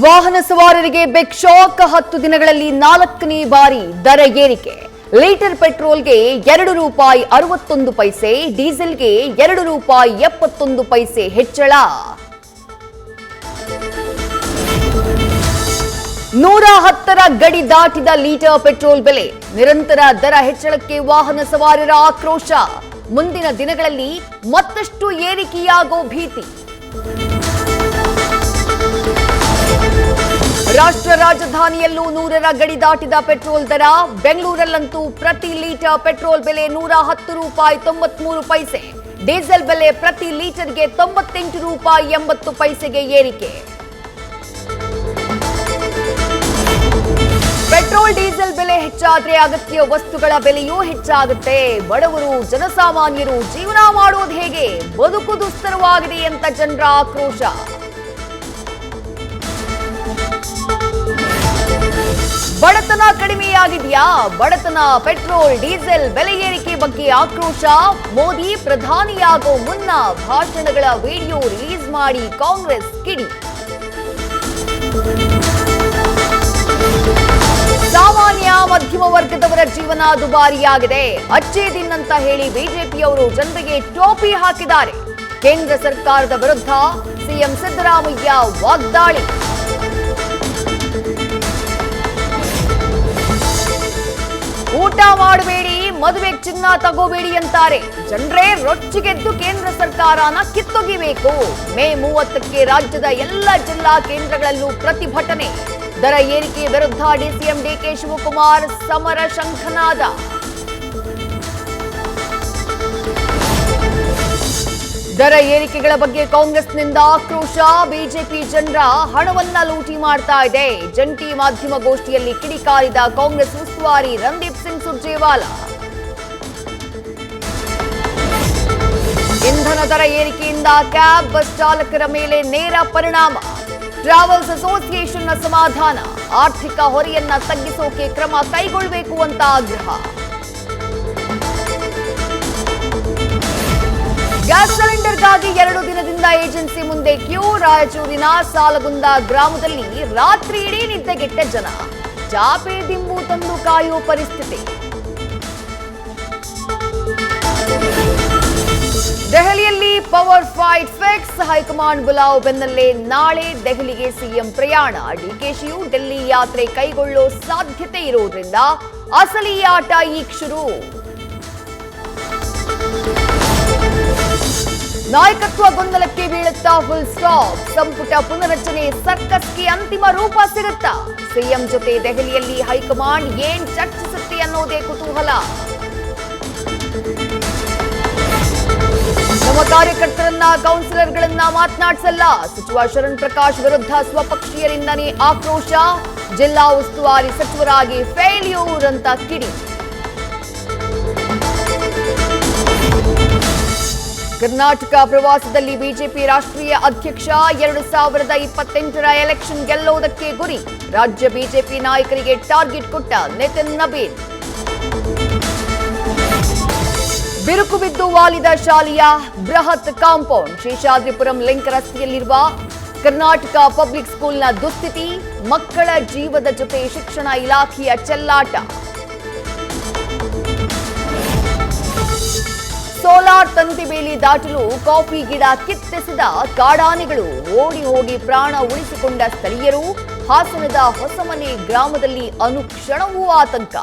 ವಾಹನ ಸವಾರರಿಗೆ ಬೆಕ್ ಶಾಕ್. 10 ದಿನಗಳಲ್ಲಿ 4ನೇ ಬಾರಿ ದರ ಏರಿಕೆ. ಲೀಟರ್ ಪೆಟ್ರೋಲ್ಗೆ ₹2.61, ಡೀಸೆಲ್ಗೆ ₹2.71 ಹೆಚ್ಚಳ. 110ರ ಗಡಿ ದಾಟಿದ ಲೀಟರ್ ಪೆಟ್ರೋಲ್ ಬೆಲೆ. ನಿರಂತರ ದರ ಹೆಚ್ಚಳಕ್ಕೆ ವಾಹನ ಸವಾರರ ಆಕ್ರೋಶ. ಮುಂದಿನ ದಿನಗಳಲ್ಲಿ ಮತ್ತಷ್ಟು ಏರಿಕೆಯಾಗೋ ಭೀತಿ. ರಾಷ್ಟ್ರ ರಾಜಧಾನಿಯಲ್ಲೂ 100ರ ಗಡಿ ದಾಟಿದ ಪೆಟ್ರೋಲ್ ದರ. ಬೆಂಗಳೂರಲ್ಲಂತೂ ಪ್ರತಿ ಲೀಟರ್ ಪೆಟ್ರೋಲ್ ಬೆಲೆ ₹110.93, ಡೀಸೆಲ್ ಬೆಲೆ ಪ್ರತಿ ಲೀಟರ್ಗೆ ₹98.80 ಏರಿಕೆ. ಪೆಟ್ರೋಲ್ ಡೀಸೆಲ್ ಬೆಲೆ ಹೆಚ್ಚಾದ್ರೆ ಅಗತ್ಯ ವಸ್ತುಗಳ ಬೆಲೆಯೂ ಹೆಚ್ಚಾಗುತ್ತೆ. ಬಡವರು ಜನಸಾಮಾನ್ಯರು ಜೀವನ ಮಾಡೋದು ಹೇಗೆ? ಬದುಕು ದುಸ್ತರವಾಗಿದೆ ಅಂತ ಜನರ ಆಕ್ರೋಶ. ಬಡತನ ಕಡಿಮೆಯಾಗಿದೆಯಾ? ಬಡತನ, ಪೆಟ್ರೋಲ್ ಡೀಸೆಲ್ ಬೆಲೆ ಏರಿಕೆ ಬಗ್ಗೆ ಆಕ್ರೋಶ. ಮೋದಿ ಪ್ರಧಾನಿಯಾಗೋ ಮುನ್ನ ಭಾಷಣಗಳ ವಿಡಿಯೋ ರಿಲೀಸ್ ಮಾಡಿ ಕಾಂಗ್ರೆಸ್ ಕಿಡಿ. ಸಾಮಾನ್ಯ ಮಧ್ಯಮ ವರ್ಗದವರ ಜೀವನ ದುಬಾರಿಯಾಗಿದೆ. ಅಚ್ಚೇ ದಿನ್ ಅಂತ ಹೇಳಿ ಬಿಜೆಪಿಯವರು ಜನರಿಗೆ ಟೋಪಿ ಹಾಕಿದ್ದಾರೆ. ಕೇಂದ್ರ ಸರ್ಕಾರದ ವಿರುದ್ಧ ಸಿಎಂ ಸಿದ್ದರಾಮಯ್ಯ ವಾಗ್ದಾಳಿ. ಊಟ ಮಾಡಬೇಡಿ, ಮದುವೆಗೆ ಚಿನ್ನ ತಗೋಬೇಡಿ ಅಂತಾರೆ. ಜನರೇ ರೊಚ್ಚಿಗೆದ್ದು ಕೇಂದ್ರ ಸರ್ಕಾರನ ಕಿತ್ತೊಗಿಬೇಕು. ಮೇ 30ಕ್ಕೆ ರಾಜ್ಯದ ಎಲ್ಲ ಜಿಲ್ಲಾ ಕೇಂದ್ರಗಳಲ್ಲೂ ಪ್ರತಿಭಟನೆ. ದರ ಏರಿಕೆ ವಿರುದ್ಧ ಡಿಸಿಎಂ ಡಿಕೆ ಶಿವಕುಮಾರ್ ಸಮರ ಶಂಖನಾದ. ದರ ಏರಿಕೆಗಳ ಬಗ್ಗೆ ಕಾಂಗ್ರೆಸ್ನಿಂದ ಆಕ್ರೋಶ. ಬಿಜೆಪಿ ಜನರ ಹಣವನ್ನ ಲೂಟಿ ಮಾಡ್ತಾ ಇದೆ. ಜಂಟಿ ಮಾಧ್ಯಮಗೋಷ್ಠಿಯಲ್ಲಿ ಕಿಡಿಕಾರಿದ ಕಾಂಗ್ರೆಸ್ ಉಸ್ತುವಾರಿ ರಣದೀಪ್ ಸಿಂಗ್ ಸುರ್ಜೇವಾಲಾ. ಇಂಧನ ದರ ಏರಿಕೆಯಿಂದ ಕ್ಯಾಬ್, ಬಸ್ ಚಾಲಕರ ಮೇಲೆ ನೇರ ಪರಿಣಾಮ. ಟ್ರಾವೆಲ್ಸ್ ಅಸೋಸಿಯೇಷನ್ ಅಸಮಾಧಾನ. ಆರ್ಥಿಕ ಹೊರೆಯನ್ನ ತಗ್ಗಿಸೋಕೆ ಕ್ರಮ ಕೈಗೊಳ್ಳಬೇಕು ಅಂತ ಆಗ್ರಹ. ಗ್ಯಾಸ್ ಸಿಲಿಂಡರ್ಗಾಗಿ 2 ದಿನದಿಂದ ಏಜೆನ್ಸಿ ಮುಂದೆ ಕ್ಯೂ. ರಾಯಚೂರಿನ ಸಾಲಗುಂದ ಗ್ರಾಮದಲ್ಲಿ ರಾತ್ರಿ ಇಡೀ ನಿದ್ದೆಗೆಟ್ಟ ಜನ. ಚಾಪೆ ದಿಂಬು ತಂದು ಕಾಯುವ ಪರಿಸ್ಥಿತಿ. ದೆಹಲಿಯಲ್ಲಿ ಪವರ್ ಫೈಟ್ ಫಿಕ್ಸ್. ಹೈಕಮಾಂಡ್ ಬುಲಾವ್ ಬೆನ್ನಲ್ಲೇ ನಾಳೆ ದೆಹಲಿಗೆ ಸಿಎಂ ಪ್ರಯಾಣ. ಡಿಕೆಶಿಯು ಡೆಲ್ಲಿ ಯಾತ್ರೆ ಕೈಗೊಳ್ಳೋ ಸಾಧ್ಯತೆ ಇರುವುದರಿಂದ ಅಸಲಿ ಆಟ ಈಗ ಶುರು. ನಾಯಕತ್ವ ಗೊಂದಲಕ್ಕೆ ಬೀಳುತ್ತಾ ಫುಲ್ ಸ್ಟಾಪ್. ಸಂಪುಟ ಪುನರಚನೆ ಸರ್ಕಸ್ಗೆ ಅಂತಿಮ ರೂಪ ಸಿಗುತ್ತಾ? ಸಿಎಂ ಜೊತೆ ದೆಹಲಿಯಲ್ಲಿ ಹೈಕಮಾಂಡ್ ಏನ್ ಚರ್ಚಿಸುತ್ತೆ ಅನ್ನೋದೇ ಕುತೂಹಲ. ನಮ್ಮ ಕಾರ್ಯಕರ್ತರನ್ನ, ಕೌನ್ಸಿಲರ್ಗಳನ್ನ ಮಾತನಾಡಿಸಲ್ಲ. ಸಚಿವ ಶರಣ್ ಪ್ರಕಾಶ್ ವಿರುದ್ಧ ಸ್ವಪಕ್ಷೀಯರಿಂದನೇ ಆಕ್ರೋಶ. ಜಿಲ್ಲಾ ಉಸ್ತುವಾರಿ ಸಚಿವರಾಗಿ ಫೇಲ್ಯೂರ್ ಅಂತ ಕಿಡಿ. ಕರ್ನಾಟಕ ಪ್ರವಾಸದಲ್ಲಿ ಬಿಜೆಪಿ ರಾಷ್ಟ್ರೀಯ ಅಧ್ಯಕ್ಷ. 2028ರ ಎಲೆಕ್ಷನ್ ಗೆಲ್ಲೋದಕ್ಕೆ ಗುರಿ. ರಾಜ್ಯ ಬಿಜೆಪಿ ನಾಯಕರಿಗೆ ಟಾರ್ಗೆಟ್ ಕೊಟ್ಟ ನಿತಿನ್ ನಬೀನ್. ಬಿರುಕು ಬಿದ್ದು ವಾಲಿದ ಶಾಲೆಯ ಬೃಹತ್ ಕಾಂಪೌಂಡ್. ಶೇಷಾದ್ರಿಪುರಂ ಲಿಂಕ್ ರಸ್ತೆಯಲ್ಲಿರುವ ಕರ್ನಾಟಕ ಪಬ್ಲಿಕ್ ಸ್ಕೂಲ್ನ ದುಸ್ಥಿತಿ. ಮಕ್ಕಳ ಜೀವದ ಜೊತೆ ಶಿಕ್ಷಣ ಇಲಾಖೆಯ ಚೆಲ್ಲಾಟ. ಸೋಲಾರ್ ತಂತಿ ಬೇಲಿ ದಾಟಲು ಕಾಫಿ ಗಿಡ ಕಿತ್ತೆಸೆದ ಕಾಡಾನೆಗಳು. ಓಡಿ ಹೋಗಿ ಪ್ರಾಣ ಉಳಿಸಿಕೊಂಡ ಸ್ಥಳೀಯರು. ಹಾಸನದ ಹೊಸಮನೆ ಗ್ರಾಮದಲ್ಲಿ ಅನುಕ್ಷಣವೂ ಆತಂಕ.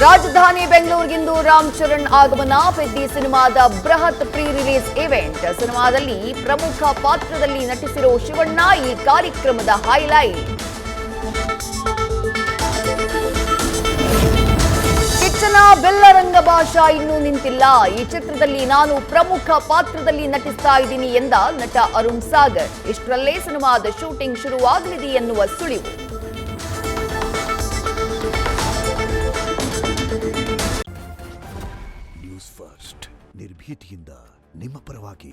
ರಾಜಧಾನಿ ಬೆಂಗಳೂರಿಗಿಂದು ರಾಮ್ ಚರಣ್ ಆಗಮನ. ಪೆದ್ದಿ ಸಿನಿಮಾದ ಬೃಹತ್ ಪ್ರೀ ರಿಲೀಸ್ ಇವೆಂಟ್. ಸಿನಿಮಾದಲ್ಲಿ ಪ್ರಮುಖ ಪಾತ್ರದಲ್ಲಿ ನಟಿಸಿರೋ ಶಿವಣ್ಣ ಈ ಕಾರ್ಯಕ್ರಮದ ಹೈಲೈಟ್. ಕಿಚ್ಚನ ಬೆಲ್ಲರಂಗ ಭಾಷಾ ಇನ್ನೂ ನಿಂತಿಲ್ಲ. ಈ ಚಿತ್ರದಲ್ಲಿ ನಾನು ಪ್ರಮುಖ ಪಾತ್ರದಲ್ಲಿ ನಟಿಸ್ತಾ ಇದ್ದೀನಿ ಎಂದ ನಟ ಅರುಣ್ ಸಾಗರ್. ಇಷ್ಟರಲ್ಲೇ ಸಿನಿಮಾದ ಶೂಟಿಂಗ್ ಶುರುವಾಗಲಿದೆ ಎನ್ನುವ ಸುಳಿವು. ನ್ಯೂಸ್ ಫಸ್ಟ್ ನಿರ್ಭೀತಿಯಿಂದ ನಿಮ್ಮ ಪರವಾಗಿ.